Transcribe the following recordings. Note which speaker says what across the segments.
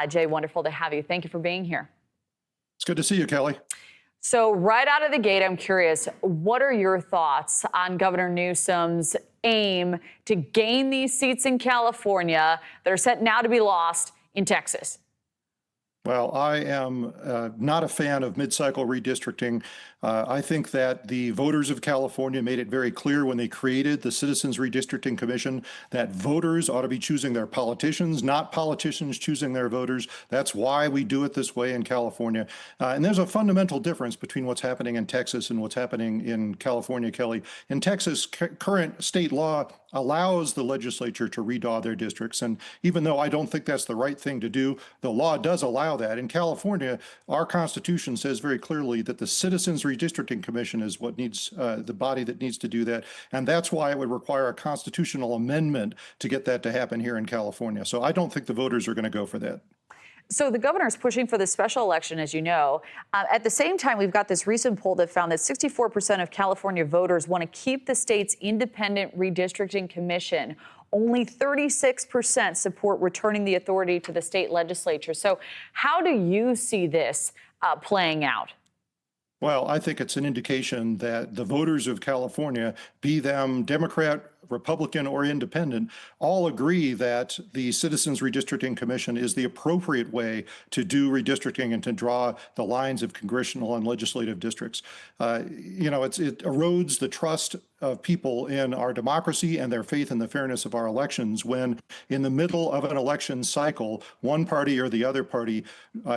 Speaker 1: Jay, wonderful to have you. Thank you for being here.
Speaker 2: It's good to see you, Kelly.
Speaker 1: So right out of the gate, I'm curious, what are your thoughts on Governor Newsom's aim to gain these seats in California that are set now to be lost in Texas?
Speaker 2: Well, I am not a fan of mid-cycle redistricting. I think that the voters of California made it very clear when they created the Citizens Redistricting Commission that voters ought to be choosing their politicians, not politicians choosing their voters. That's why we do it this way in California. And there's a fundamental difference between what's happening in Texas and what's happening in California, Kelly. In Texas, current state law allows the legislature to redraw their districts. And even though I don't think that's the right thing to do, the law does allow that. In California, our Constitution says very clearly that the Citizens Redistricting Commission is what needs the body that needs to do that. And that's why it would require a constitutional amendment to get that to happen here in California. So I don't think the voters are going to go for that.
Speaker 1: So the governor is pushing for this special election, as you know. At the same time, we've got this recent poll that found that 64% of California voters want to keep the state's independent redistricting commission. Only 36% support returning the authority to the state legislature. So how do you see this playing out?
Speaker 2: Well, I think it's an indication that the voters of California, be them Democrat, Republican, or independent, all agree that the Citizens Redistricting Commission is the appropriate way to do redistricting and to draw the lines of congressional and legislative districts. It erodes the trust of people in our democracy and their faith in the fairness of our elections when in the middle of an election cycle, one party or the other party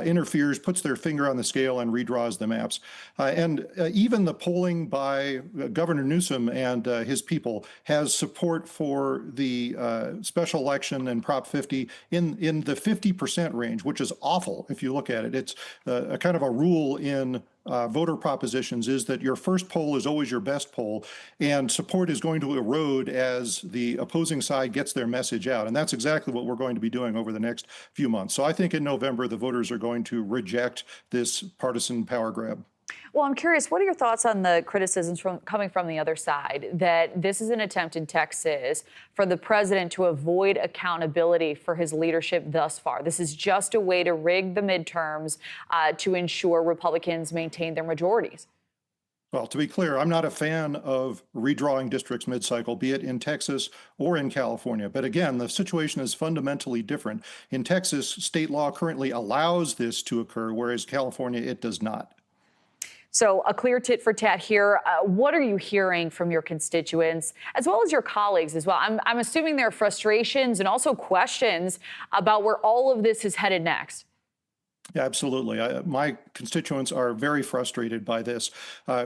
Speaker 2: interferes, puts their finger on the scale and redraws the maps. Even the polling by Governor Newsom and his people has support for the special election and Prop 50 in the 50% range, which is awful if you look at it. It's a kind of a rule in voter propositions is that your first poll is always your best poll, and support is going to erode as the opposing side gets their message out. And that's exactly what we're going to be doing over the next few months. So I think in November, the voters are going to reject this partisan power grab.
Speaker 1: Well, I'm curious, what are your thoughts on the criticisms coming from the other side that this is an attempt in Texas for the president to avoid accountability for his leadership thus far? This is just a way to rig the midterms to ensure Republicans maintain their majorities.
Speaker 2: Well, to be clear, I'm not a fan of redrawing districts mid-cycle, be it in Texas or in California. But again, the situation is fundamentally different. In Texas, state law currently allows this to occur, whereas California, it does not.
Speaker 1: So a clear tit for tat here. What are you hearing from your constituents as well as your colleagues as well? I'm assuming there are frustrations and also questions about where all of this is headed next.
Speaker 2: Yeah, absolutely. My constituents are very frustrated by this.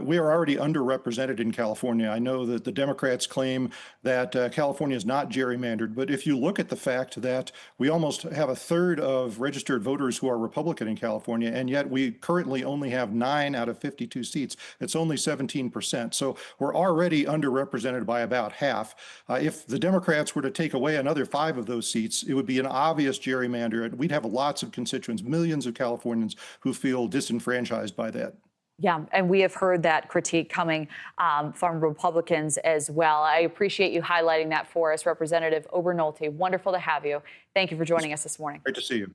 Speaker 2: We are already underrepresented in California. I know that the Democrats claim that California is not gerrymandered, but if you look at the fact that we almost have a third of registered voters who are Republican in California, and yet we currently only have 9 out of 52 seats, it's only 17%. So we're already underrepresented by about half. If the Democrats were to take away another 5 of those seats, it would be an obvious gerrymander, and we'd have lots of constituents, millions of Californians who feel disenfranchised by that.
Speaker 1: Yeah, and we have heard that critique coming from Republicans as well. I appreciate you highlighting that for us, Representative Obernolte. Wonderful to have you. Thank you for joining us this morning.
Speaker 2: Great to see you.